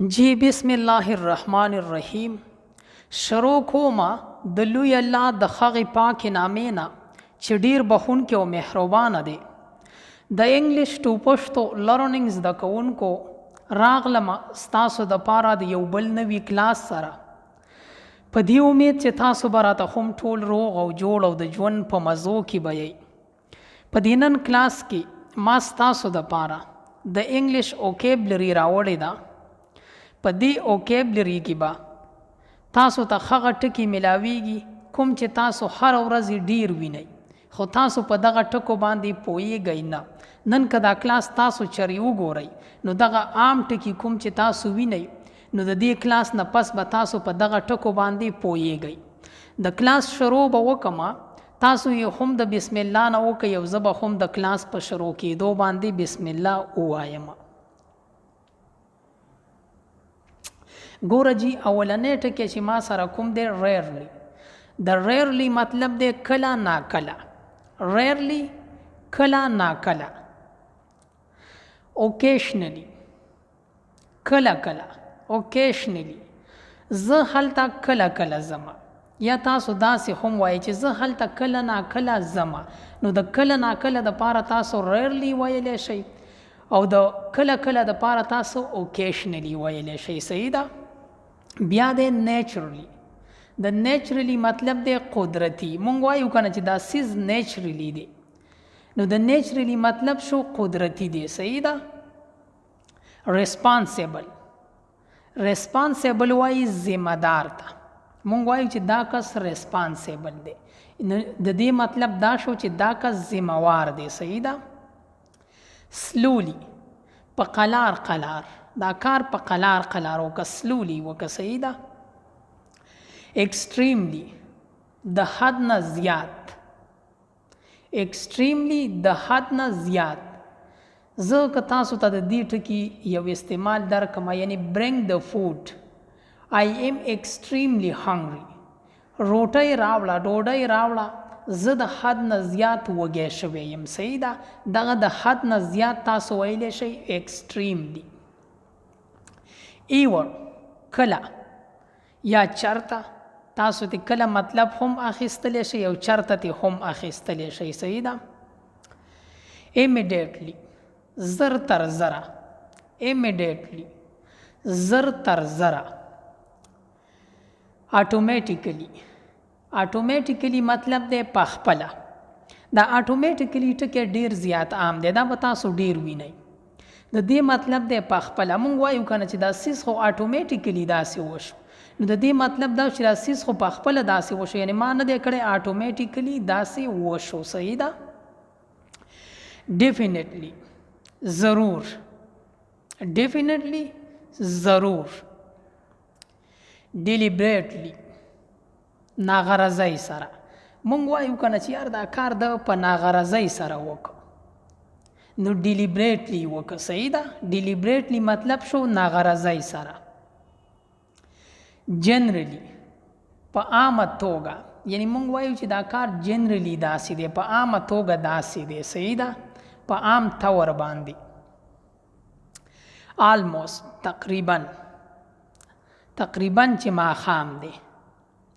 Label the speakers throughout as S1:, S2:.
S1: जी बिस्मिल्लाहिर्रहमानिर्रहीम। शरोع کومه د لوی الله د هغې پاکې نامې نه چې ډېر بخښونکی او مهربانه دی. د انګلیش ټو پښتو لرننګ زده کوونکو راغلمه ستاسو دپاره د یو بل نوي کلاس سره، په دې امید چې تاسو به راته هم ټول روغ او جوړ او د ژوند په مزو کې به یئ. په دې نن کلاس کې ما ستاسو دپاره د انګلیش اوکیبلري راوړې ده. په دې اوکیبلري کې به تاسو ته هغه ټکي ملاویږي کوم چې تاسو هر ورځ ډیر وینئ، خو تاسو په دغه ټکو باندې پوهیږئ نه. نن که دا کلاس تاسو چرې وګورئ نو دغه عام ټکي کوم چې تاسو وینئ نو د دې کلاس نه پس به تاسو په دغه ټکو باندې پوهیږئ. د کلاس شروع به وکړمه، تاسو یې هم د بسم الله نه وکړئ او زه به هم د کلاس په شروع کېدو باندې بسم الله ووایم. ګوره جی، اولنی ټکی چې ما سره کوم دی ریرلی. د ریرلی مطلب دی کله ناکله. ریرلی کله ناکله. اوکیشنلی کله کله. اوکیشنلی زه هلته کله کله ځمه، یا تاسو داسې هم وایئ چې زه هلته کله ناکله ځمه. نو د کله ناکله دپاره تاسو ریرلی ویلی شئ او د کله کله دپاره تاسو اوکیشنلی ویلی شئ. صحیح ده؟ بیا دی نیچرلی. د نیچرلی مطلب دی قدرتی. مونږ وایو کنه چې دا سیز نیچرلی دی، نو د نیچرلی مطلب شو قدرتی دی. صحیح ده؟ ریسپانسیبل. ریسپانسیبل وایي ذمہ دار ته. مونږ وایو چې دا کس ریسپانسیبل دی، د دې مطلب دا شو چې دا کس ذمہ وار دی. صحیح ده؟ سلولی په قلار قلار، دا کار په قلار قلار وکړه، سلولی وکړه. صحیح ده؟ ایکسټریملی د حد نه زیات. ایکسټریملی د حد نه زیات. زه که تاسو ته د دې ټکي یو استعمال درکړم، یعنی برینګ د فوډ. I am extremely hungry. روټۍ راوړه، ډوډۍ راوړه، زه د حد نه زیات وږی شوی یم. صحیح ده؟ دغه د حد نه زیات تاسو ویلی شئ ایکسټریملی. ایور کله یا چرته، تاسو ته کله مطلب هم اخیستلی شئ او چرته ته هم اخیستلی شئ. صحیح ده؟ امیډیټلی زر تر زره. امیډیټلی زر تر زره. اټومیټیکلی. اټومیټیکلی مطلب دی پخپله. دا اټومیټیکلی ټکی ډیر زیات عام دی، دا به تاسو ډیر وینئ. د دې مطلب دی پخپله. مونږ وایو کنه چې دا سیز خو اټومیټیکلی داسې وشو، نو د دې مطلب دا چې دا سیز خو پخپله داسې وشو، یعنی ما نه دی کړی، اټومیټیکلی داسې وشو. صحیح ده؟ ډیفینیټلی ضرور. ډیفینیټلی ضرور. ډیلیبریټلی ناغرضۍ سره. مونږ وایو کنه چې یار دا کار د په ناغرضۍ سره وکړو، نو ډیلیبریټلی وکړه. صحیح ده؟ ډیلیبریټلی مطلب شو ناغرضۍ سره. جنرلی په عامه توګه، یعنی مونږ وایو چې دا کار جنرلی داسې دی، په عامه توګه داسې دی. صحیح ده؟ په عام طور باندې. آلموست تقریبا. تقریبا چې ماښام دی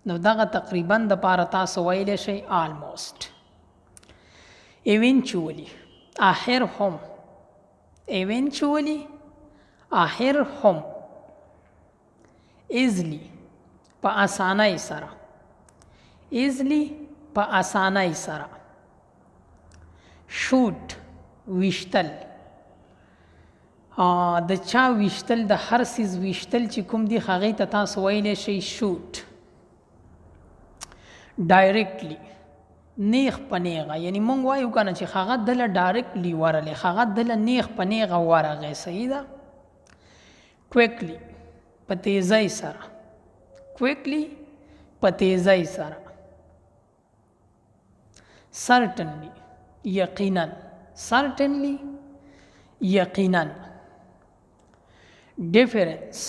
S1: نو دغه تقریبا دپاره تاسو ویلی شئ آلموست. ایونچولی آخر هم. ایونچولی آخر هم. ایزلی په اسانۍ سره. ایزلی په اسانۍ سره. شوټ ویشتل. د چا ویشتل، د هر سیز ویشتل چې کوم دی هغې ته تاسو ویلی شئ شوټ. ډایرکټلی نیغ په نیغه، یعنی مونږ وایو کنه چې هغه دله ډایرکټلی ورغلی، هغه دله نیغ په نیغه ورغی. صحیح ده؟ کویکلی په تیزۍ سره. کویکلی په تیزۍ سره. سرټنلی یقینا. سرټنلی یقینا. ډیفرنس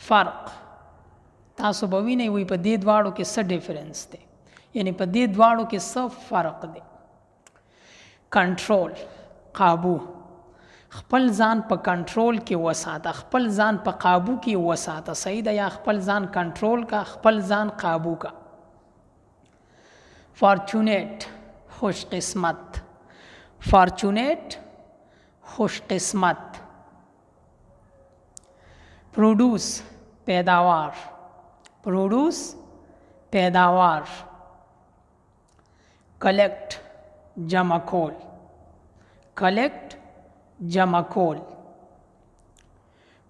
S1: فرق. تاسو به وینئ وی په دې دواړو کې څه ډیفرنس دی، یعنی په دې دواړو کې څه فرق دی. کنټرول قابو. خپل ځان په کنټرول کې وساته، خپل ځان په قابو کې وساته. صحیح ده؟ یا خپل ځان کنټرول کا، خپل ځان قابو کا. فارچونیټ خوش قسمت، فارچونیټ خوش قسمت. پروڈوس پیداوار، پروڈوس پیداوار. کلیکٹ جمع کول، کلیکٹ جمع کول.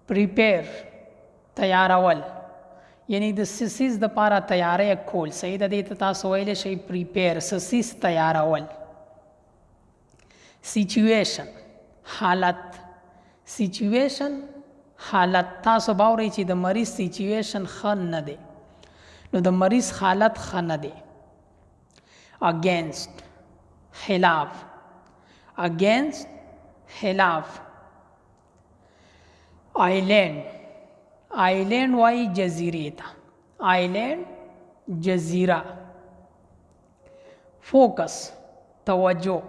S1: پریپیر تیارول، یعنی د سیس د پاره تیاری کول. صحیح ده؟ دې ته تاسو ویلی شئ پریپیر، سیس تیارول. سیچویشن حالت، سیچویشن حالت. تاسو باورئ چې د مریض سیچویشن ښه نه دی، نو د مریض حالت ښه نه دی. اگینسٹ خلاف، اگینسٹ خلاف. آئلینڈ، آئلینڈ وائی جزیرے تا، آئلینڈ جزیرہ. فوکس توجہ،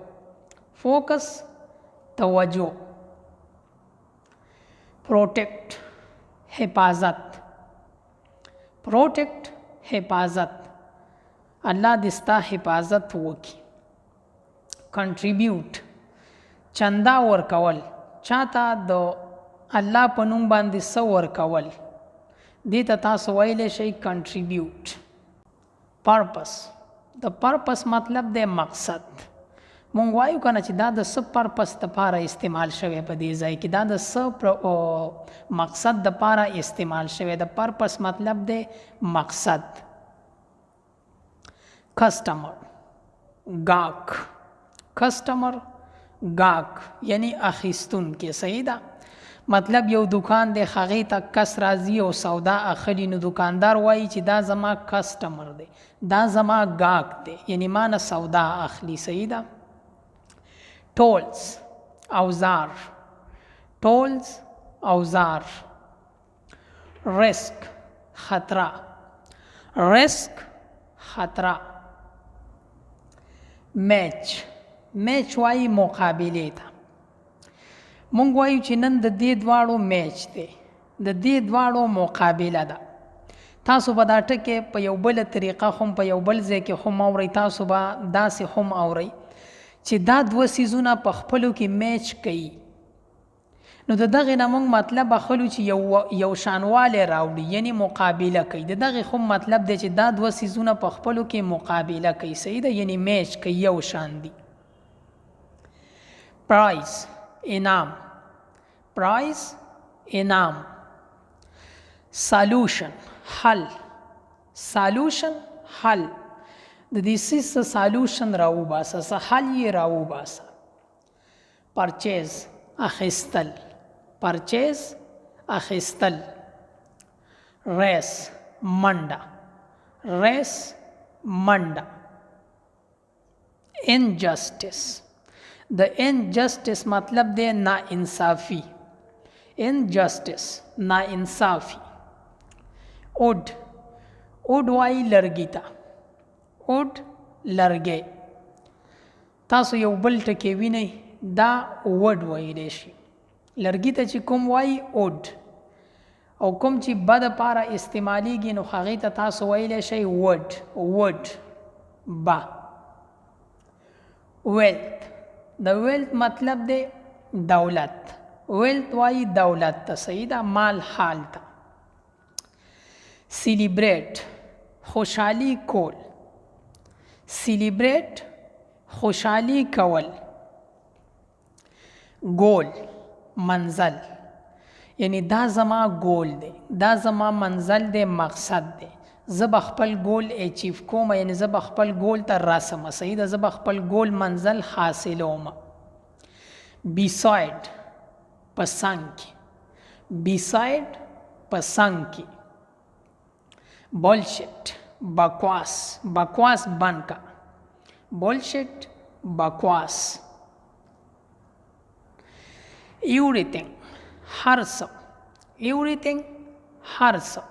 S1: فوکس توجہ. پروٹیکٹ حفاظت، پروٹیکٹ حفاظت. الله دې ستا حفاظت وکړي. کنټریبیوټ چندا ورکول، چاته د الله په نوم باندې څه ورکول، دې ته تاسو ویلی شئ کنټریبیوټ. پرپس، د پرپس مطلب دی مقصد. مونږ وایو که نه چې دا د څه پرپس دپاره استعمال شوی په دې ځای کې، دا د څه مقصد دپاره استعمال شوی. د پرپس مطلب دی مقصد. کسٹمر گاک، کسٹمر گاک یعنی اخیستون کې. صحیح ده؟ مطلب یو دکان دی، هغې ته کس راځي او سودا اخلي، نو دکاندار وایي چې دا زما کسټمر دی، دا زما گاک دی، یعنی ما نه سودا اخلي. صحیح ده؟ ټولز اوزار، ټولز اوزار. رسک خطره، رسک خطره. میچ، میچ وایي مقابلې ته. مونږ وایو چې نن د دې دواړو میچ دی، د دې دواړو مقابله ده. تاسو به دا ټکې په یو بله طریقه هم په یو بل ځای کې هم اورئ، تاسو به داسې هم اورئ چې دا دوه څیزونه په خپلو کې میچ کوي. نو د دغې نه موږ مطلب اخلو چې یو شانوالی راوړي، یعنی مقابله کوي. د دغې خو مطلب دی چې دا دوه څیزونه په خپلو کې مقابله کوي. صحیح ده؟ یعنی میچ کوي، یو شان دي. پرایز انعام، پرایز انعام. سالوشن حل، سالوشن حل. د دې څیز څه سالوشن راوباسه، څه حل یې راوباسه. پرچیز اخیستل، پرچیز اخیستل. ریس منډه، ریس منډه. انجسټس، د انجسټس مطلب دی ناانصافي، انجسټس ناانصافي. اوډ، اوډ وایي لرګي ته، اوډ لرګی. تاسو یو بل ټکی وینئ، دا وډ ویلی شي. لرګي ته چې کوم وایي اوډ، او کوم چې بد پاره استعمالیږي نو هغې ته تاسو ویلی شئ وډ، وډ با. ویلت، د ویلت مطلب دی دولت، ویلت وایي دولت ته. صحیح ده؟ مال حال ته. سیلیبریټ خوشحالي کول، سیلیبریټ خوشحالي کول. گول منزل، یعنی دا زما گول دی، دا زما منزل دی، مقصد دی. زه به خپل گول اچیو کوم، یعنی زه به خپل گول ته رسم. صحیح ده؟ زه به خپل گول منزل حاصلوم. بیساید په څنګ کې، بیساید په څنګ کې. بولشٹ بکواس، بکواس بند کا، بولشٹ بکواس. ایوریتھنگ ہر څه، ایوریتھنگ هر څه.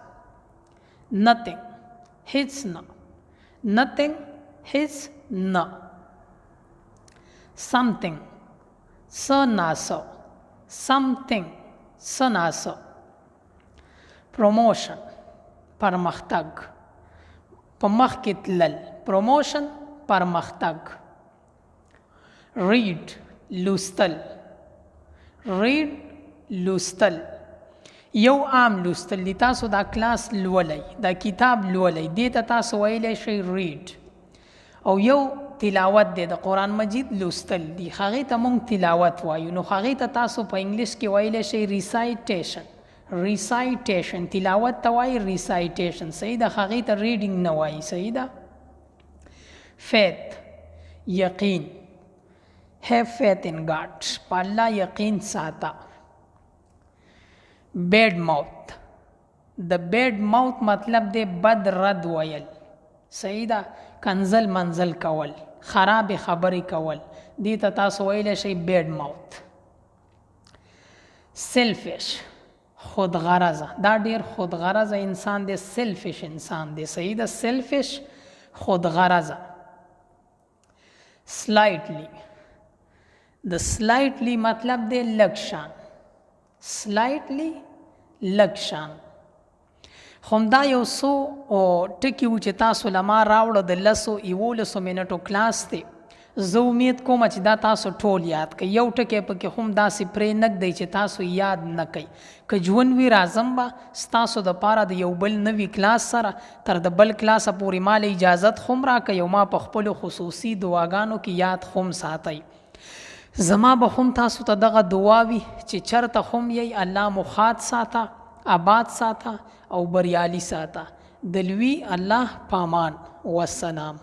S1: نتھنگ هیڅ نه، نتھنگ هیڅ نه. سمثینګ څه ناڅه، something سناسه. promotion پرمختګ، په مخ کې تلل، promotion پرمختګ. read لوستل، read لوستل، یو عام لوستل دی، تاسو دا کلاس لولی، دا کتاب لولی، دې ته تاسو ویلی شئ read. او یو تلاوت دی، د قرآن مجید لوستل دی، هغې ته موږ تلاوت وایو، نو هغې ته تاسو په انګلیش کې ویلی شئ recitation. recitation تلاوت ته وایي recitation، صحیح ده، هغې ته reading نه وایي، صحیح ده. faith یقین، have faith in God، په الله یقین ساته. bad mouth، د bad mouth مطلب دی بد رد ویل، صحیح ده، کنزل منزل کول، خراب خبرې کول، دې ته تاسو ویلی شئ bad mouth. selfish خودغرضه، دا ډیر خودغرضه انسان دی، selfish انسان دی، صحیح ده، selfish خودغرضه. slightly، د slightly مطلب دی لږ شان، slightly لږ شان. خو همدا یو څو ټکي وو چې تاسو له ما راوړه د 10-11 منټو کلاس دی. زه امید کوم چې دا تاسو ټول یاد کړئ. یو ټکی پکې هم داسې پرې نږدی چې تاسو یاد نه کوئ. که ژوند وي راځم به ستاسو دپاره د یو بل نوي کلاس سره، تر د بل کلاسه پورې مال اجازت هم راکئ او ما په خپلو خصوصي دعاګانو کې یاد هم ساتئ. زما به هم تاسو ته دغه دعا وي چې چرته هم یی الله مو ښاد ساته، آباد ساته او بریالي ساته. د لوی الله پامان. والسلام.